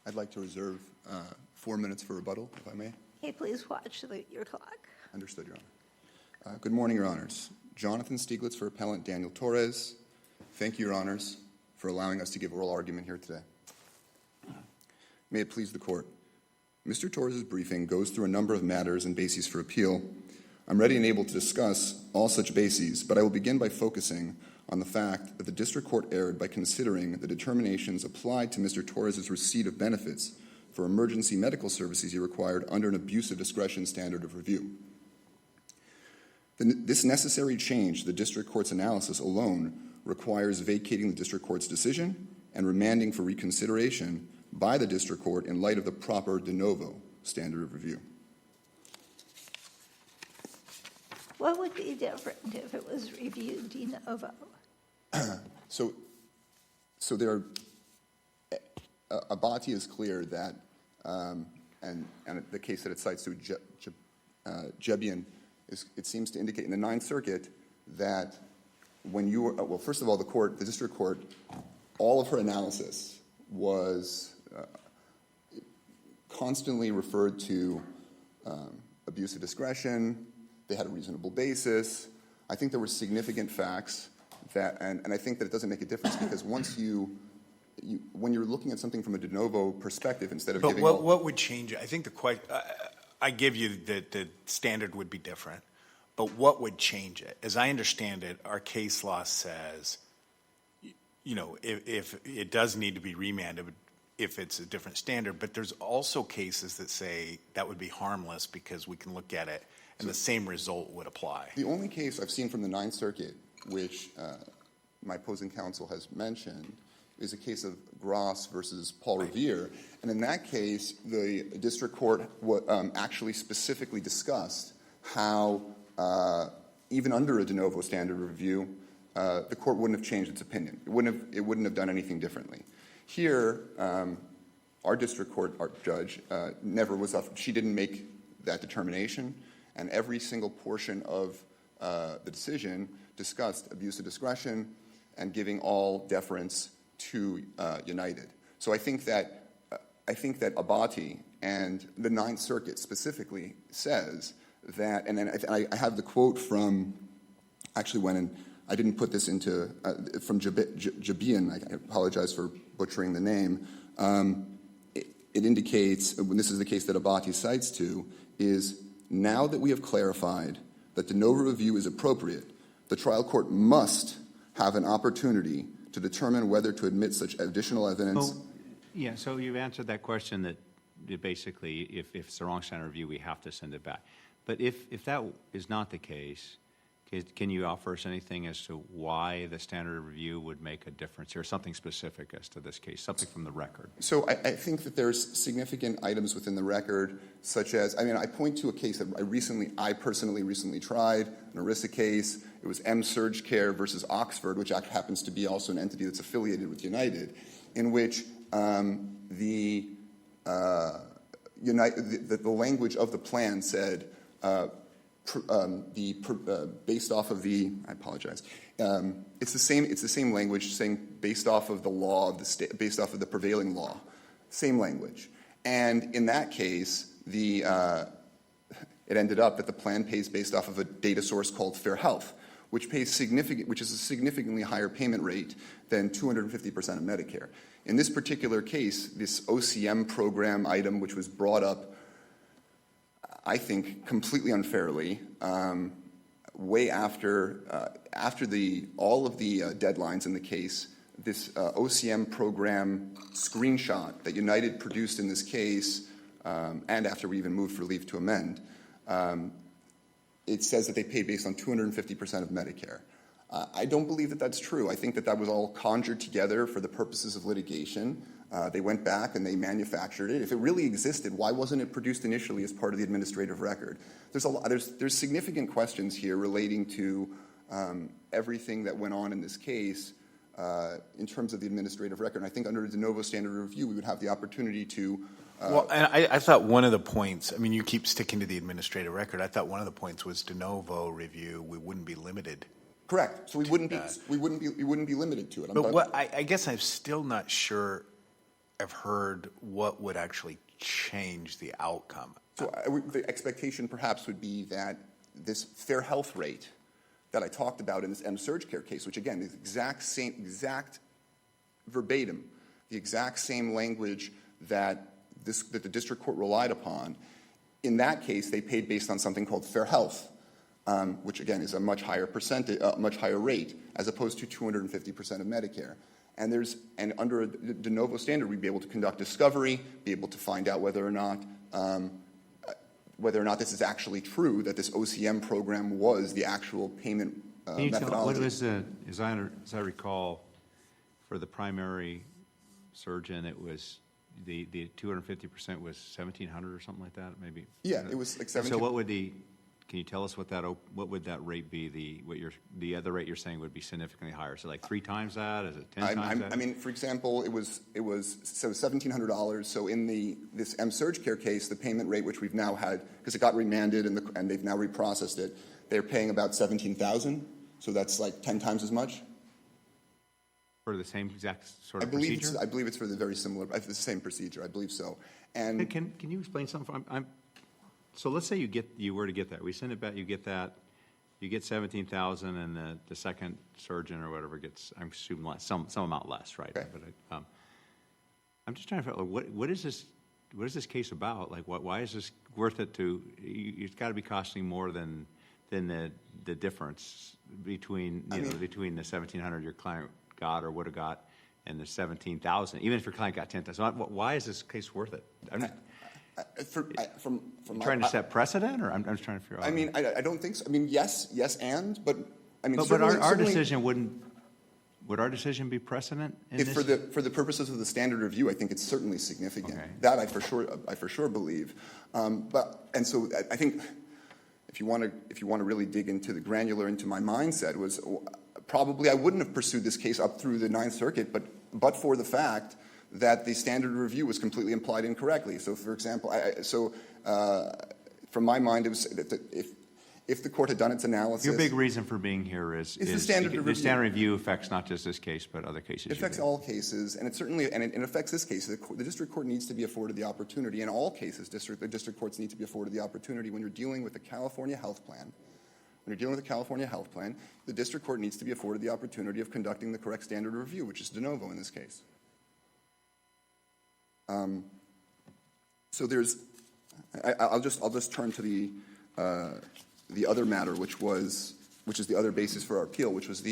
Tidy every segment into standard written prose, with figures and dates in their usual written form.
I'd like to reserve 4 minutes for rebuttal, if I may. Hey, please watch your clock. Understood, Your Honor. Good morning, Your Honors. Jonathan Stieglitz for Appellant Daniel Torres. Thank you, Your Honors, for allowing us to give oral argument here today. May it please the Court. Mr. Torres' briefing goes through a number of matters and bases for appeal. I'm ready and able to discuss all such bases, but I will begin by focusing on the fact that the District Court erred by considering the determinations applied to Mr. Torres' receipt of benefits for emergency medical services he required under an abuse of discretion standard of review. This necessary change to the District Court's analysis alone requires vacating the District Court's decision and remanding for reconsideration by the District Court in light of the proper de novo standard of review. What would be different if it was reviewed de novo? So there are, Abati is clear that, and the case that it cites through Jebian, it seems to indicate in the Ninth Circuit that when you were, well, first of all, the District Court, all of her analysis was constantly referred to abuse of discretion. They had a reasonable basis. I think there were significant facts that, and I think that it doesn't make a difference because once when you're looking at something from a de novo perspective instead of giving... But what would change it? I think I give you that the standard would be different, but what would change it? As I understand it, our case law says, you know, if it does need to be remanded, if it's a different standard, but there's also cases that say that would be harmless because we can look at it and the same result would apply. The only case I've seen from the Ninth Circuit, which my opposing counsel has mentioned, is a case of Gross versus Paul Revere. And in that case, the District Court actually specifically discussed how, even under a de novo standard review, the court wouldn't have changed its opinion. It wouldn't have done anything differently. Here, our District Court, our judge, never was up. She didn't make that determination, and every single portion of the decision discussed abuse of discretion and giving all deference to United. So I think that Abati and the Ninth Circuit specifically says that, and then I have the quote from, actually went and I didn't put this into, from Jebian, I apologize for butchering the name. It indicates, when this is the case that Abati cites to, is now that we have clarified that de novo review is appropriate, the trial court must have an opportunity to determine whether to admit such additional evidence. So you've answered that question that basically if it's the wrong standard review, we have to send it back. But if that is not the case, can you offer us anything as to why the standard review would make a difference here, something specific as to this case, something from the record? So I think that there's significant items within the record, such as, I point to a case that I personally recently tried, an ERISA case. It was M-Surge Care versus Oxford, which happens to be also an entity that's affiliated with United, in which the language of the plan said, based off of the, I apologize. It's the same language saying based off of the law of the state, based off of the prevailing law, same language. And in that case, it ended up that the plan pays based off of a data source called Fair Health, which is a significantly higher payment rate than 250% of Medicare. In this particular case, this OCM program item, which was brought up, I think, completely unfairly, way after all of the deadlines in the case, this OCM program screenshot that United produced in this case, and after we even moved for leave to amend, it says that they paid based on 250% of Medicare. I don't believe that that's true. I think that was all conjured together for the purposes of litigation. They went back and they manufactured it. If it really existed, why wasn't it produced initially as part of the administrative record? There's significant questions here relating to everything that went on in this case in terms of the administrative record. And I think under a de novo standard review, we would have the opportunity to... Well, and I thought one of the points, I mean, you keep sticking to the administrative record. I thought one of the points was de novo review. We wouldn't be limited. Correct. So we wouldn't be limited to it. But I guess I'm still not sure have heard what would actually change the outcome. So the expectation perhaps would be that this fair health rate that I talked about in this M-Surg Care case, which again is exact verbatim, the exact same language that the district court relied upon. In that case, they paid based on something called fair health, which again is a much higher percentage, much higher rate, as opposed to 250% of Medicare. And under a de novo standard, we'd be able to conduct discovery, be able to find out whether or not this is actually true, that this OCM program was the actual payment Can you tell, methodology. what was the, as I recall, for the primary surgeon, it was, the 250% was 1,700 or something like that, maybe? Yeah, it was like 17. So what would can you tell us what would that rate be, the other rate you're saying would be significantly higher? So like 3 times that, is it 10 times that? I mean, for example, it was so $1,700. So in this M-Surg Care case, the payment rate, which we've now had, because it got remanded and they've now reprocessed it, they're paying about $17,000. So that's like 10 times as much. For the same exact sort of procedure? I believe it's for the very similar, the same procedure. I believe so. And Can you explain something? So let's say you were to get that. We send it back. You get that. You get 17,000, and the second surgeon or whatever gets, I'm assuming, less, some amount less, right? Okay. But I'm just trying to figure out what is this case about? Like, why is this worth it to? It's got to be costing more than the difference between between the 1,700 your client got or would have got and the 17,000. Even if your client got 10,000, why is this case worth it? from Trying to set precedent, or I'm just trying to figure out. I mean, I don't think so. I mean, yes, and, but I mean, but certainly, our decision would our decision be precedent in if this? for the purposes of the standard review, I think it's certainly significant. Okay. That I for sure believe. And so I think if you want to really dig into the granular into my mindset was probably I wouldn't have pursued this case up through the Ninth Circuit, but for the fact that the standard review was completely implied incorrectly. So, for example, from my mind, it was that if the court had done its analysis, Your big reason for being here is the standard review. The standard review affects not just this case, but other cases. It affects all cases, and it affects this case. The district court needs to be afforded the opportunity. In all cases, the district courts need to be afforded the opportunity when you're dealing with the California Health Plan. When you're dealing with the California Health Plan, the district court needs to be afforded the opportunity of conducting the correct standard review, which is de novo in this case. So I'll just turn to the other matter, which is the other basis for our appeal, which was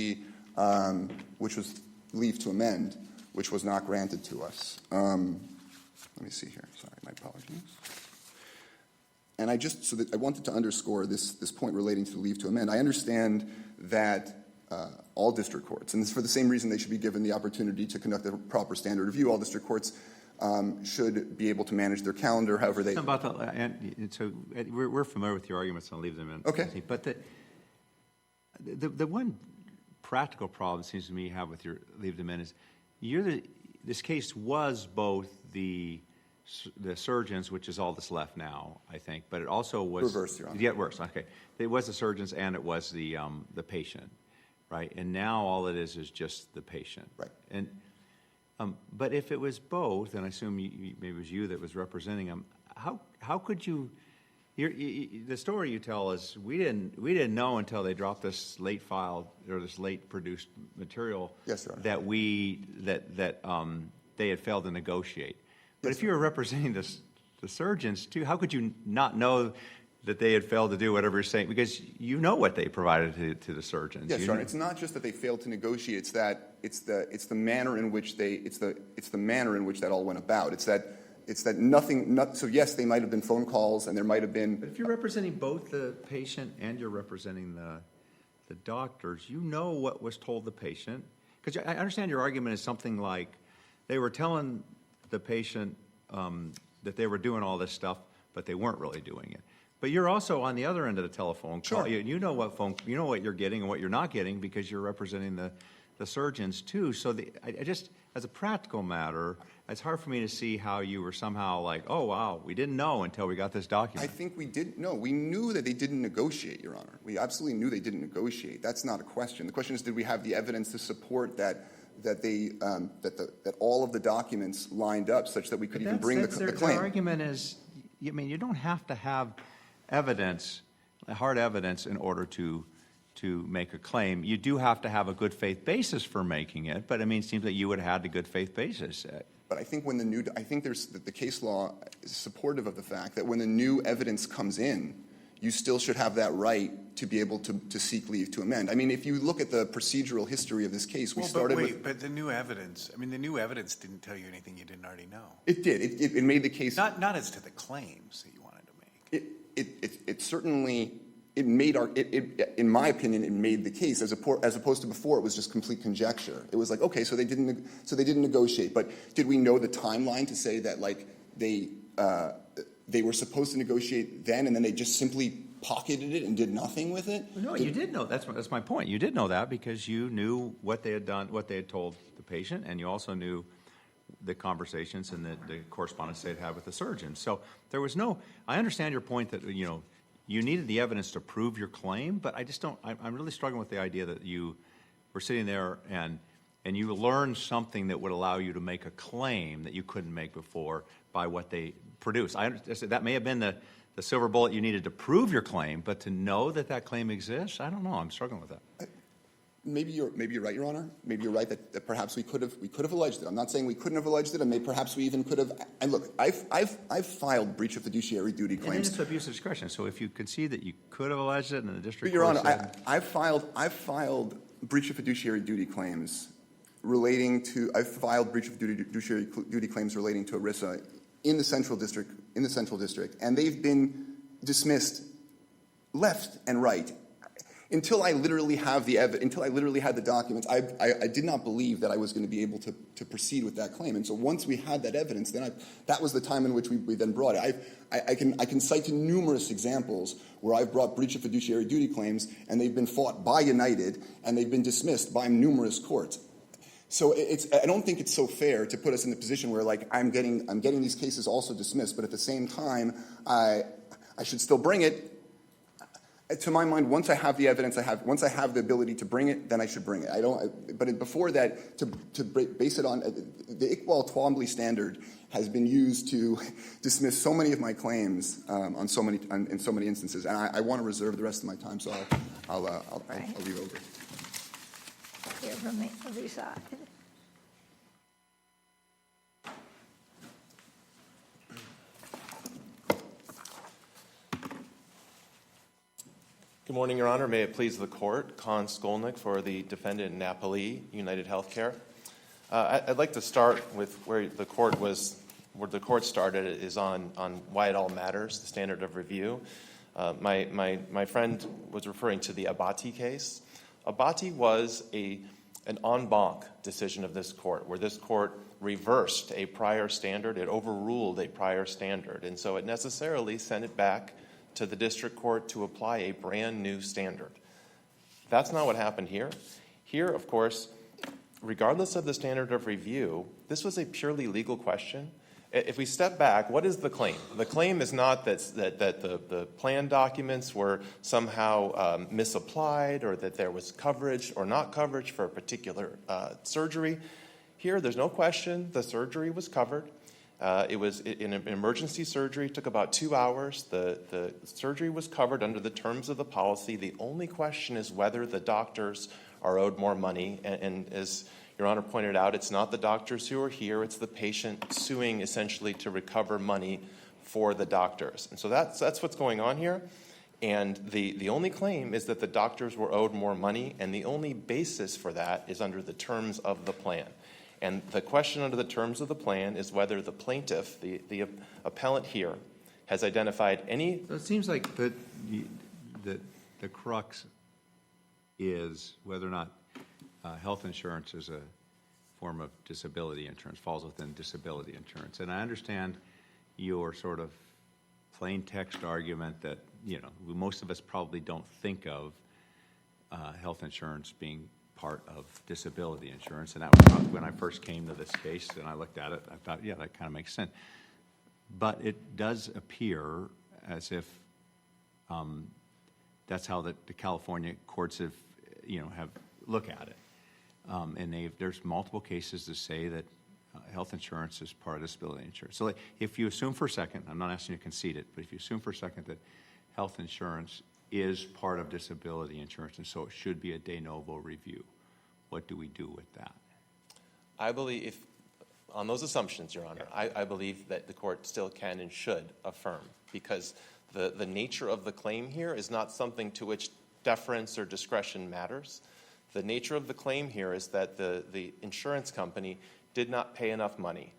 leave to amend, which was not granted to us. Let me see here. Sorry, my apologies. And I wanted to underscore this point relating to leave to amend. I understand that all district courts, and it's for the same reason they should be given the opportunity to conduct a proper standard review. All district courts should be able to manage their calendar however they. About and so we're familiar with your arguments on leave them in. Okay. But the one practical problem it seems to me you have with your leave them in is this case was both the surgeons, which is all that's left now, I think, but it also was reversed, Your Honor. Yeah, worse. Okay, it was the surgeons and it was the patient, right? And now all it is just the patient, Right? And but if it was both, and I assume maybe it was you that was representing them, how could you? The story you tell is we didn't know until they dropped this late filed or this late produced material. Yes, Your Honor. that they had failed to negotiate. But Yes, if you were representing the surgeons too, how could you not know that they had failed to do whatever you're saying? Because you know what they provided to the surgeons. Yes, Your Honor. It's not just that they failed to negotiate. It's that it's the manner in which the manner in which that all went about. It's that nothing. So yes, they might have been phone calls, and there might have been. But if you're representing both the patient and you're representing the doctors, you know what was told the patient. Because I understand your argument is something like they were telling the patient that they were doing all this stuff, but they weren't really doing it. But you're also on the other end of the telephone call. Sure. You know what you're getting and what you're not getting because you're representing the surgeons too. So I just, as a practical matter, it's hard for me to see how you were somehow like, oh wow, we didn't know until we got this document. I think we did. No, we knew that they didn't negotiate, Your Honor. We absolutely knew they didn't negotiate. That's not a question. The question is, did we have the evidence to support that that that all of the documents lined up such that we could even bring the Their claim. argument is, I mean, you don't have to have evidence, hard evidence, in order to make a claim. You do have to have a good faith basis for making it, but I mean, it seems that you would have had a good faith basis. But I think when the case law is supportive of the fact that when the new evidence comes in, you still should have that right to be able to seek leave to amend. I mean, if you look at the procedural history of this case, we started with... But the new evidence, I mean, the new evidence didn't tell you anything you didn't already know. It did. It made the case... Not as to the claims that you wanted to make. It certainly... in my opinion, it made the case as opposed to before. It was just complete conjecture. It was like, okay, so they didn't negotiate, but did we know the timeline to say that like they were supposed to negotiate then, and then they just simply pocketed it and did nothing with it? No, you did know. That's my point. You did know that because you knew what they had done, what they had told the patient, and you also knew the conversations and the correspondence they'd had with the surgeon. So there was no. I understand your point that you needed the evidence to prove your claim, but I just don't. I'm really struggling with the idea that you were sitting there and you learned something that would allow you to make a claim that you couldn't make before by what they produced. That may have been the silver bullet you needed to prove your claim, but to know that claim exists, I don't know. I'm struggling with that. Maybe you're right, Your Honor. Maybe you're right that perhaps we could have alleged it. I'm not saying we couldn't have alleged it, and perhaps we even could have. And look, I've filed breach of fiduciary duty claims. And it's abuse of discretion. So if you concede that you could have alleged it, and the district Your court Honor, said, I've filed breach of fiduciary duty claims relating to. I've filed breach of fiduciary duty claims relating to ERISA in the central district, and they've been dismissed left and right. Until I literally had the documents, I did not believe that I was going to be able to proceed with that claim. And so once we had that evidence, then that was the time in which we then brought it. I can cite to numerous examples where I've brought breach of fiduciary duty claims, and they've been fought by United, and they've been dismissed by numerous courts. So I don't think it's so fair to put us in the position where like I'm getting these cases also dismissed, but at the same time I should still bring it. To my mind, once I have the evidence, once I have the ability to bring it, then I should bring it. But before that, to base it on the Iqbal Twombly standard has been used to dismiss so many of my claims in so many instances, and I want to reserve the rest of my time, so I'll leave over. Hear from the other side. Good morning, Your Honor. May it please the Court. Con Skolnick for the defendant Napoli, United Healthcare. I'd like to start with where the court started is on why it all matters, the standard of review. My friend was referring to the Abati case. Abati was an en banc decision of this court, where this court reversed a prior standard. It overruled a prior standard, and so it necessarily sent it back to the district court to apply a brand new standard. That's not what happened here. Here, of course, regardless of the standard of review, this was a purely legal question. If we step back, what is the claim? The claim is not that the plan documents were somehow misapplied, or that there was coverage or not coverage for a particular surgery. Here, there's no question the surgery was covered. It was an emergency surgery. It took about 2 hours. The surgery was covered under the terms of the policy. The only question is whether the doctors are owed more money. And as Your Honor pointed out, it's not the doctors who are here. It's the patient suing essentially to recover money for the doctors. And so that's what's going on here. And the only claim is that the doctors were owed more money, and the only basis for that is under the terms of the plan. And the question under the terms of the plan is whether the plaintiff, the appellant here, has identified any... So it seems like the crux is whether or not health insurance is a form of disability insurance, falls within disability insurance. And I understand your sort of plain text argument that, most of us probably don't think of health insurance being part of disability insurance, and that was when I first came to this case and I looked at it, I thought, yeah, that kind of makes sense. But it does appear as if that's how the California courts have look at it. And there's multiple cases that say that health insurance is part of disability insurance. So if you assume for a second, I'm not asking you to concede it, but if you assume for a second that health insurance is part of disability insurance, and so it should be a de novo review, what do we do with that? I believe, on those assumptions, Your Honor, I believe that the court still can and should affirm, because the nature of the claim here is not something to which deference or discretion matters. The nature of the claim here is that the insurance company did not pay enough money.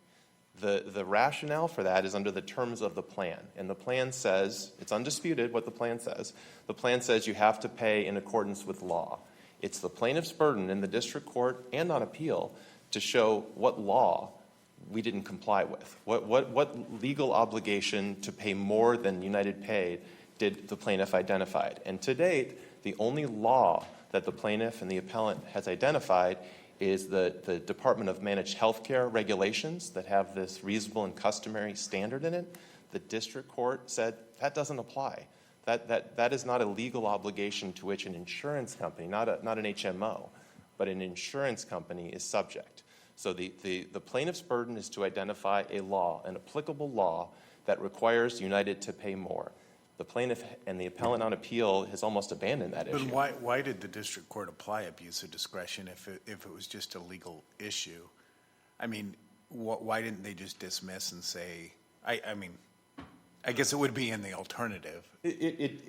The rationale for that is under the terms of the plan. And the plan says, it's undisputed what the plan says. The plan says you have to pay in accordance with law. It's the plaintiff's burden in the district court and on appeal to show what law we didn't comply with. What legal obligation to pay more than United paid did the plaintiff identify? And to date, the only law that the plaintiff and the appellant has identified is the Department of Managed Healthcare regulations that have this reasonable and customary standard in it. The district court said that doesn't apply. That is not a legal obligation to which an insurance company, not an HMO, but an insurance company is subject. So the plaintiff's burden is to identify a law, an applicable law that requires United to pay more. The plaintiff and the appellant on appeal has almost abandoned that issue. But why did the district court apply abuse of discretion if it was just a legal issue? I mean, why didn't they just dismiss and say, I mean, I guess it would be in the alternative.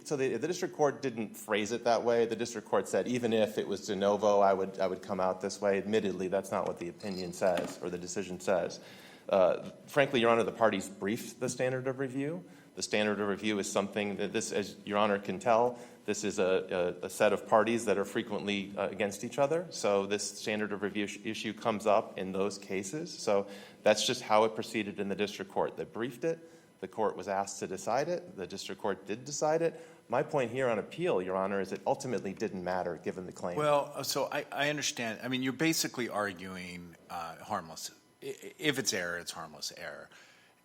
So the district court didn't phrase it that way. The district court said, even if it was de novo, I would come out this way. Admittedly, that's not what the opinion says or the decision says. Frankly, Your Honor, the parties briefed the standard of review. The standard of review is something that this, as Your Honor can tell, this is a set of parties that are frequently against each other. So this standard of review issue comes up in those cases. So that's just how it proceeded in the district court. They briefed it. The court was asked to decide it. The district court did decide it. My point here on appeal, Your Honor, is it ultimately didn't matter given the claim. Well, so I understand. I mean, you're basically arguing harmless. If it's error, it's harmless error.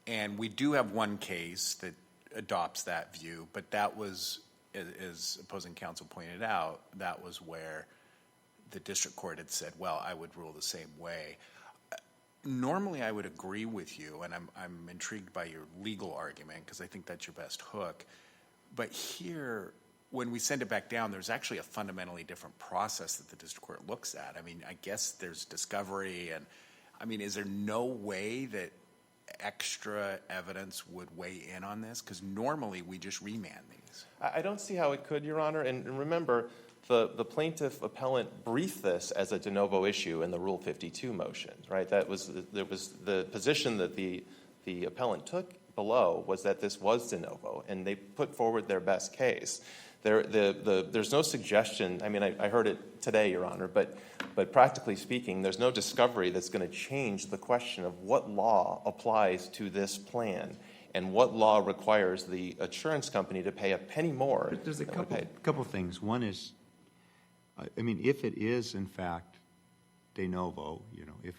And we do have one case that adopts that view, but that was, as opposing counsel pointed out, that was where the district court had said, well, I would rule the same way. Normally, I would agree with you, and I'm intrigued by your legal argument because I think that's your best hook. But here, when we send it back down, there's actually a fundamentally different process that the district court looks at. I mean, I guess there's discovery, and I mean, is there no way that extra evidence would weigh in on this? Because normally we just remand these. I don't see how it could, Your Honor. And remember, the plaintiff appellant briefed this as a de novo issue in the Rule 52 motion, right? There was the position that the appellant took below was that this was de novo, and they put forward their best case. There's no suggestion. I mean, I heard it today, Your Honor, but practically speaking, there's no discovery that's going to change the question of what law applies to this plan and what law requires the insurance company to pay a penny more. But there's a couple things. One is, I mean, if it is in fact de novo, you know, if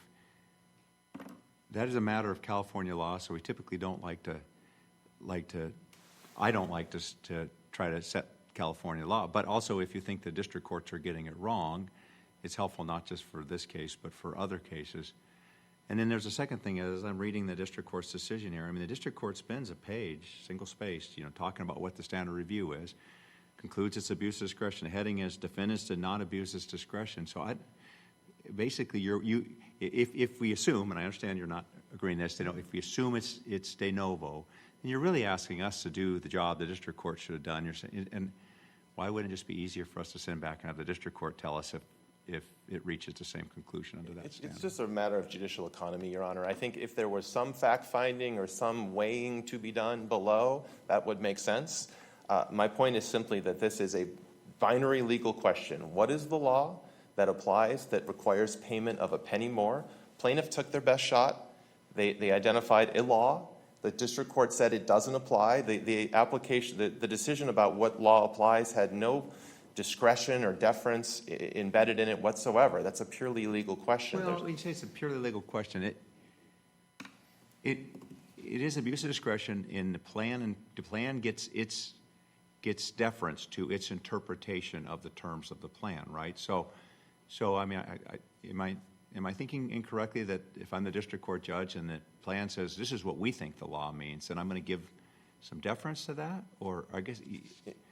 that is a matter of California law, so we typically don't I don't like to try to set California law. But also, if you think the district courts are getting it wrong, it's helpful not just for this case, but for other cases. And then there's a second thing, as I'm reading the district court's decision here. I mean, the district court spends a page, single-spaced, you know, talking about what the standard review is, concludes it's abuse of discretion. The heading is defendants did not abuse his discretion. So basically, if we assume, and I understand you're not agreeing this, if we assume it's de novo, then you're really asking us to do the job the district court should have done. You're saying, and why wouldn't it just be easier for us to send back and have the district court tell us if it reaches the same conclusion under that standard? It's just a matter of judicial economy, Your Honor. I think if there was some fact-finding or some weighing to be done below, that would make sense. My point is simply that this is a binary legal question. What is the law that applies that requires payment of a penny more? Plaintiff took their best shot. They identified a law. The district court said it doesn't apply. The application, the decision about what law applies had no discretion or deference embedded in it whatsoever. That's a purely legal question. Well, when you say it's a purely legal question, it is abuse of discretion in the plan, and the plan gets deference to its interpretation of the terms of the plan, right? So So, I mean, am I thinking incorrectly that if I'm the district court judge and the plan says this is what we think the law means, then I'm going to give some deference to that? Or I guess...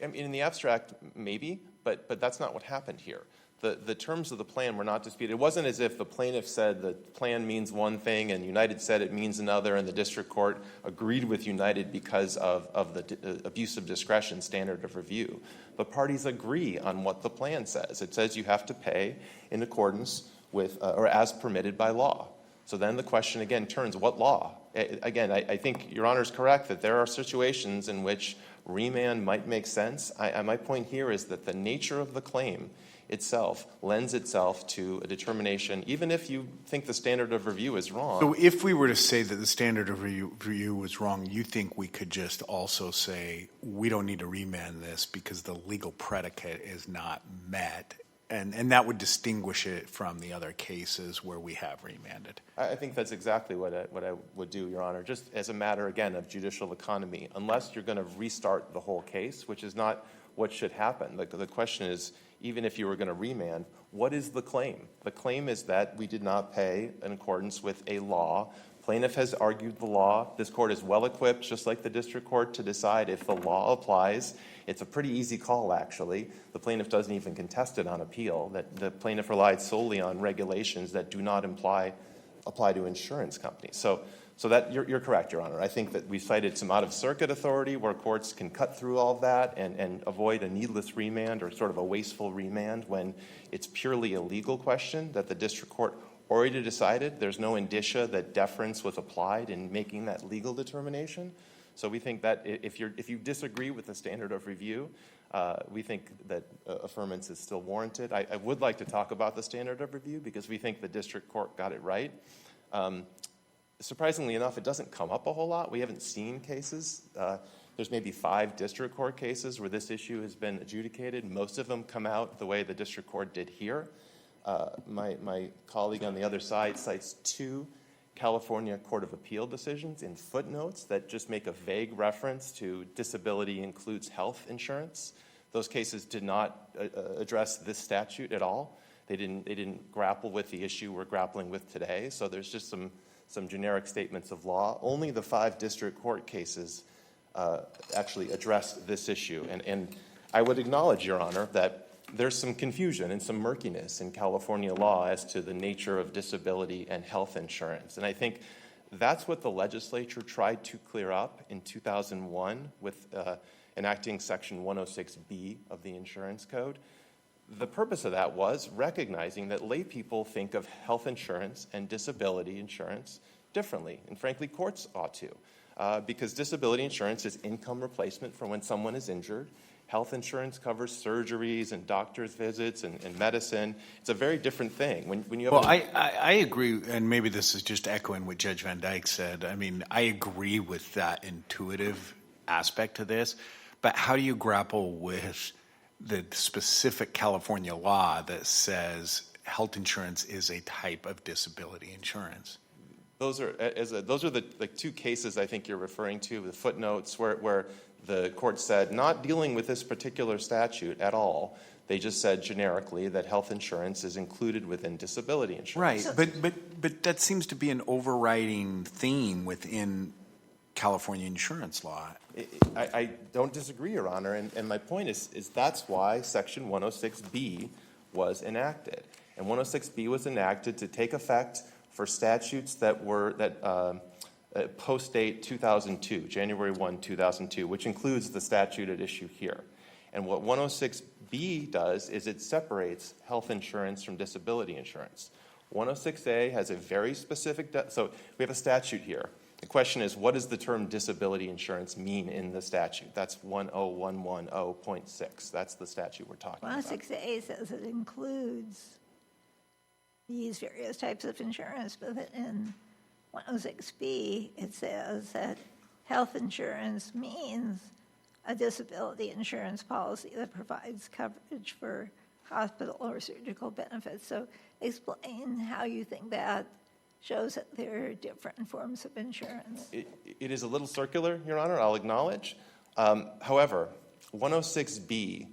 I mean, in the abstract, maybe, but that's not what happened here. The terms of the plan were not disputed. It wasn't as if the plaintiff said the plan means one thing and United said it means another, and the district court agreed with United because of the abuse of discretion standard of review. But parties agree on what the plan says. It says you have to pay in accordance with or as permitted by law. So then the question again turns, what law? Again, I think Your Honor is correct that there are situations in which remand might make sense. My point here is that the nature of the claim itself lends itself to a determination, even if you think the standard of review is wrong. So if we were to say that the standard of review was wrong, you think we could just also say we don't need to remand this because the legal predicate is not met, and that would distinguish it from the other cases where we have remanded? I think that's exactly what I would do, Your Honor, just as a matter, again, of judicial economy. Unless you're going to restart the whole case, which is not what should happen. The question is, even if you were going to remand, what is the claim? The claim is that we did not pay in accordance with a law. Plaintiff has argued the law. This court is well equipped, just like the district court, to decide if the law applies. It's a pretty easy call, actually. The plaintiff doesn't even contest it on appeal. That the plaintiff relied solely on regulations that do not apply to insurance companies. So that you're correct, Your Honor. I think that we cited some out-of-circuit authority where courts can cut through all of that and avoid a needless remand or sort of a wasteful remand when it's purely a legal question that the district court already decided. There's no indicia that deference was applied in making that legal determination. So we think that if you disagree with the standard of review, we think that affirmance is still warranted. I would like to talk about the standard of review because we think the district court got it right. Surprisingly enough, it doesn't come up a whole lot. We haven't seen cases. There's maybe 5 district court cases where this issue has been adjudicated. Most of them come out the way the district court did here. My colleague on the other side cites 2 California Court of Appeal decisions in footnotes that just make a vague reference to disability includes health insurance. Those cases did not address this statute at all. They didn't grapple with the issue we're grappling with today. So there's just some generic statements of law. Only the 5 district court cases actually addressed this issue. And I would acknowledge, Your Honor, that there's some confusion and some murkiness in California law as to the nature of disability and health insurance. And I think that's what the legislature tried to clear up in 2001 with enacting Section 106B of the Insurance Code. The purpose of that was recognizing that lay people think of health insurance and disability insurance differently, and frankly, courts ought to, because disability insurance is income replacement for when someone is injured. Health insurance covers surgeries and doctor's visits and medicine. It's a very different thing. When you have I agree, and maybe this is just echoing what Judge Van Dyke said. I mean, I agree with that intuitive aspect to this, but how do you grapple with the specific California law that says health insurance is a type of disability insurance? Those are the 2 cases I think you're referring to, the footnotes where the court said not dealing with this particular statute at all. They just said generically that health insurance is included within disability insurance. Right, but that seems to be an overriding theme within California insurance law. I don't disagree, Your Honor, and my point is that's why Section 106B was enacted. And 106B was enacted to take effect for statutes that post-date 2002, January 1, 2002, which includes the statute at issue here. And what 106B does is it separates health insurance from disability insurance. 106A has a very specific, so we have a statute here. The question is, what does the term disability insurance mean in the statute? That's 10110.6. That's the statute we're talking about. 106A says it includes these various types of insurance, but in 106B, it says that health insurance means a disability insurance policy that provides coverage for hospital or surgical benefits. So explain how you think that shows that there are different forms of insurance. It is a little circular, Your Honor, I'll acknowledge. However, 106B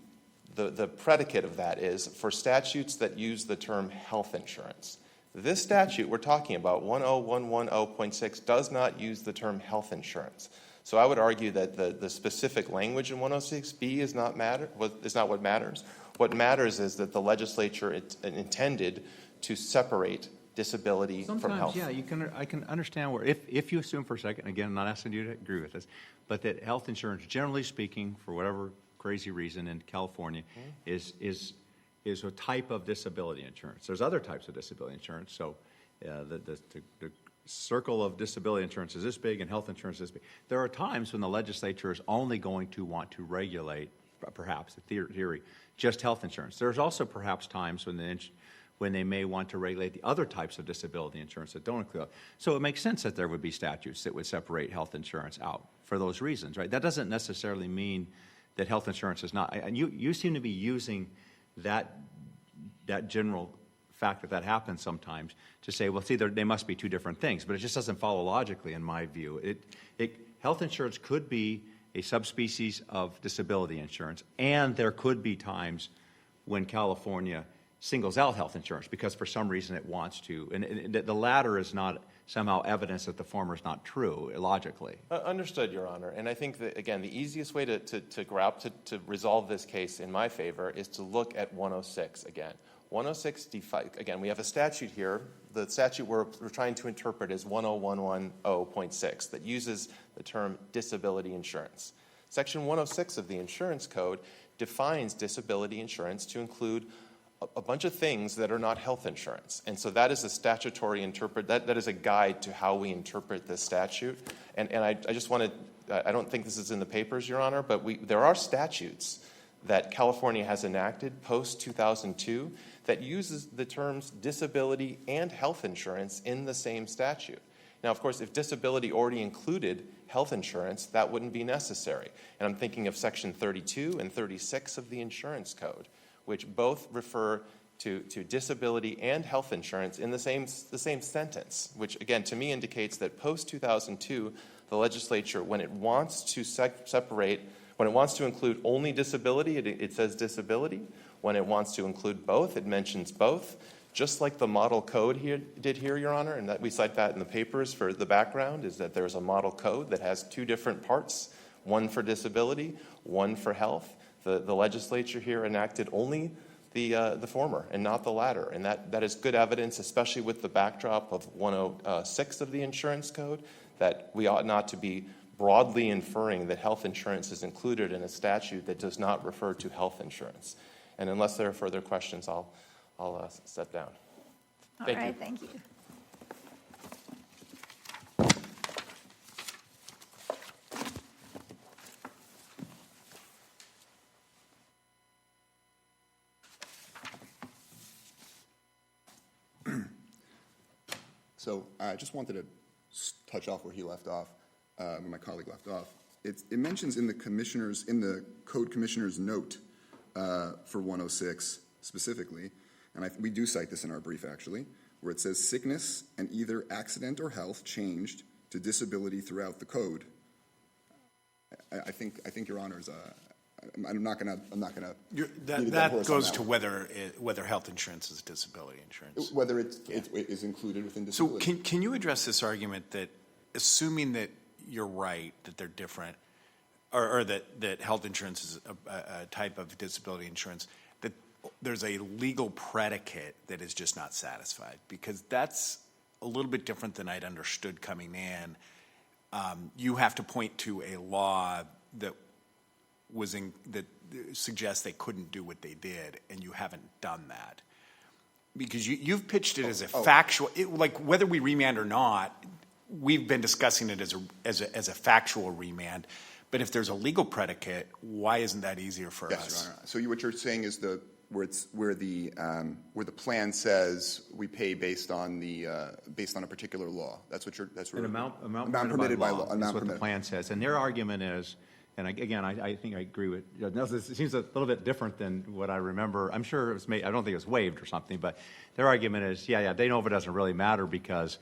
the predicate of that is for statutes that use the term health insurance. This statute we're talking about, 10110.6, does not use the term health insurance. So I would argue that the specific language in 106B is not what matters. What matters is that the legislature intended to separate disability from health. Sometimes, yeah, I can understand where, if you assume for a second, again, I'm not asking you to agree with this, but that health insurance, generally speaking, for whatever crazy reason in California, is a type of disability insurance. There's other types of disability insurance. So the circle of disability insurance is this big and health insurance is this big. There are times when the legislature is only going to want to regulate, perhaps, in theory, just health insurance. There's also perhaps times when they may want to regulate the other types of disability insurance that don't include. So it makes sense that there would be statutes that would separate health insurance out for those reasons, right? That doesn't necessarily mean that health insurance is not, and you seem to be using that general fact that happens sometimes to say, well, see, they must be two different things, but it just doesn't follow logically in my view. Health insurance could be a subspecies of disability insurance, and there could be times when California singles out health insurance because for some reason it wants to, and the latter is not somehow evidence that the former is not true, logically. Understood, Your Honor. And I think that, again, the easiest way to resolve this case in my favor is to look at 106 again. 106, again, we have a statute here. The statute we're trying to interpret is 10110.6 that uses the term disability insurance. Section 106 of the Insurance Code defines disability insurance to include a bunch of things that are not health insurance. And so that is a statutory that is a guide to how we interpret this statute. And I just want to, I don't think this is in the papers, Your Honor, but there are statutes that California has enacted post-2002 that uses the terms disability and health insurance in the same statute. Now, of course, if disability already included health insurance, that wouldn't be necessary. And I'm thinking of Section 32 and 36 of the Insurance Code, which both refer to disability and health insurance in the same sentence, which, again, to me indicates that post-2002, the legislature, when it wants to separate, when it wants to include only disability, it says disability. When it wants to include both, it mentions both, just like the model code did here, Your Honor, and that we cite that in the papers for the background, is that there's a model code that has two different parts, one for disability, one for health. The legislature here enacted only the former and not the latter, and that is good evidence, especially with the backdrop of 106 of the Insurance Code, that we ought not to be broadly inferring that health insurance is included in a statute that does not refer to health insurance. And unless there are further questions, I'll step down. All right, thank you. So I just wanted to touch off where he left off, where my colleague left off. It mentions in the code commissioner's note for 106 specifically, and we do cite this in our brief actually, where it says sickness and either accident or health changed to disability throughout the code. I think Your Honor's. I'm not gonna. That goes to whether health insurance is disability insurance. Whether it is included within disability. So can you address this argument that, assuming that you're right, that they're different, or that health insurance is a type of disability insurance, that there's a legal predicate that is just not satisfied? Because that's a little bit different than I'd understood coming in. You have to point to a law that suggests they couldn't do what they did, and you haven't done that. Because you've pitched it as a factual, like whether we remand or not, we've been discussing it as a factual remand. But if there's a legal predicate, why isn't that easier for us? Yes, Your Honor. So what you're saying is where the plan says we pay based on a particular law. That's what you're. That's An amount permitted by law. That's what the plan says. And their argument is, and again, I think I agree with. It seems a little bit different than what I remember. I'm sure it was made. I don't think it was waived or something. But their argument is, de novo doesn't really matter because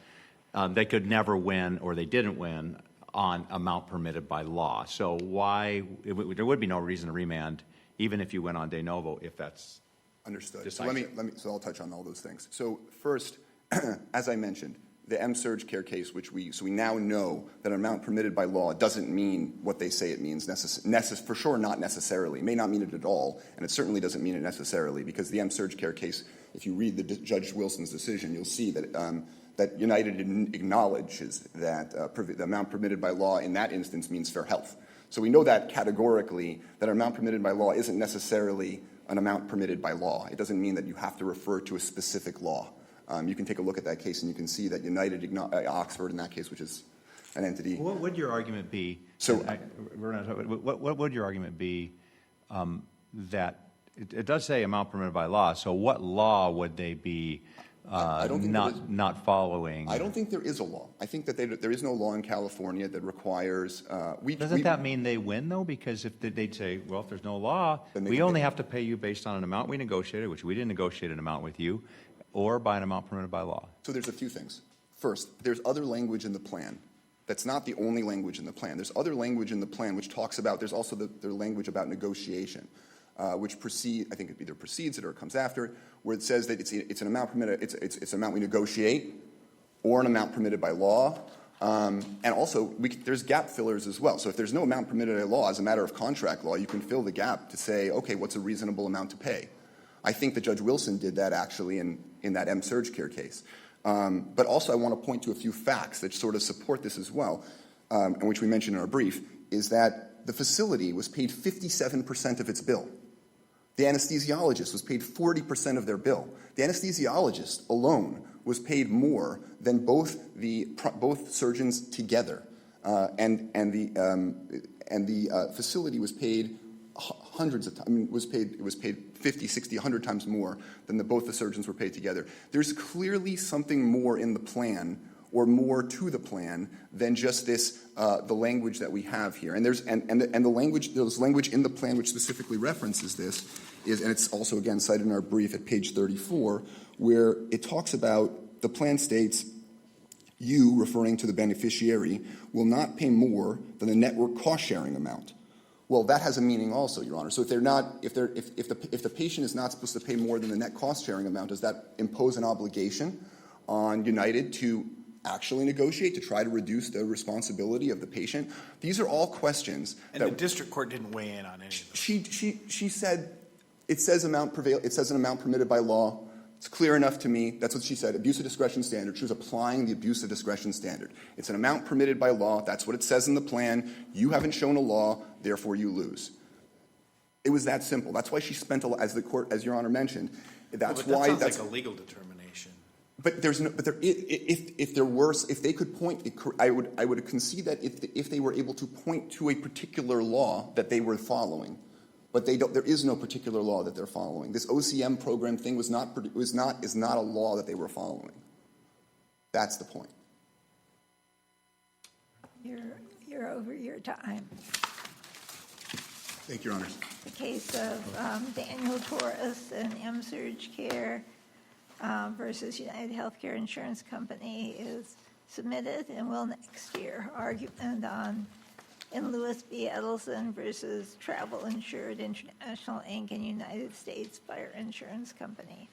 they could never win, or they didn't win, on amount permitted by law. So why there would be no reason to remand even if you went on de novo, if that's Understood. So decisive. so I'll touch on all those things. So first, as I mentioned, the M-Surg Care case, so we now know that an amount permitted by law doesn't mean what they say it means, for sure not necessarily. It may not mean it at all, and it certainly doesn't mean it necessarily, because the M-Surg Care case, if you read Judge Wilson's decision, you'll see that that United acknowledges that the amount permitted by law in that instance means fair health. So we know that categorically, that an amount permitted by law isn't necessarily an amount permitted by law. It doesn't mean that you have to refer to a specific law. You can take a look at that case and you can see that United, Oxford in that case, which is an entity. What would your argument be? So- What would your argument be that it does say amount permitted by law? So what law would they be I don't think not following? I don't think there is a law. I think that there is no law in California that requires. Doesn't that mean they win, though? Because if they'd say, well, if there's no law, we only have to pay you based on an amount we negotiated, which we didn't negotiate an amount with you, or by an amount permitted by law. So there's a few things. First, there's other language in the plan. That's not the only language in the plan. There's other language in the plan which talks about, there's also the language about negotiation, which I think it either precedes it or it comes after it, where it says that it's an amount permitted, it's an amount we negotiate or an amount permitted by law. And also, there's gap fillers as well. So if there's no amount permitted by law, as a matter of contract law, you can fill the gap to say, okay, what's a reasonable amount to pay? I think that Judge Wilson did that actually in that M-Surg Care case. But also I want to point to a few facts that sort of support this as well, and which we mentioned in our brief, is that the facility was paid 57% of its bill. The anesthesiologist was paid 40% of their bill. The anesthesiologist alone was paid more than both surgeons together, and the facility was paid hundreds of times. I mean, it was paid 50, 60, 100 times more than both the surgeons were paid together. There's clearly something more in the plan, or more to the plan, than just this the language that we have here. And there's the language in the plan which specifically references this is, and it's also again cited in our brief at page 34, where it talks about the plan states, you, referring to the beneficiary, will not pay more than the network cost sharing amount. Well, that has a meaning also, Your Honor. So if the patient is not supposed to pay more than the net cost sharing amount, does that impose an obligation on United to actually negotiate, to try to reduce the responsibility of the patient? These are all questions. And the district court didn't weigh in on any of those. She said it says an amount permitted by law. It's clear enough to me. That's what she said. Abuse of discretion standard. She was applying the abuse of discretion standard. It's an amount permitted by law. That's what it says in the plan. You haven't shown a law, therefore you lose. It was that simple. That's why she spent a lot, as Your Honor mentioned. That's Well, why that that's sounds like a legal determination. But if they could point, I would concede that if they were able to point to a particular law that they were following. But there is no particular law that they're following. This OCM program thing is not a law that they were following. That's the point. You're over your time. Thank you, Your Honor. The case of Daniel Torres and M-Surg Care versus United Healthcare Insurance Company is submitted and will next year. Argument in Lewis B. Edelson versus Travel Insured International Inc. and United States Fire Insurance Company.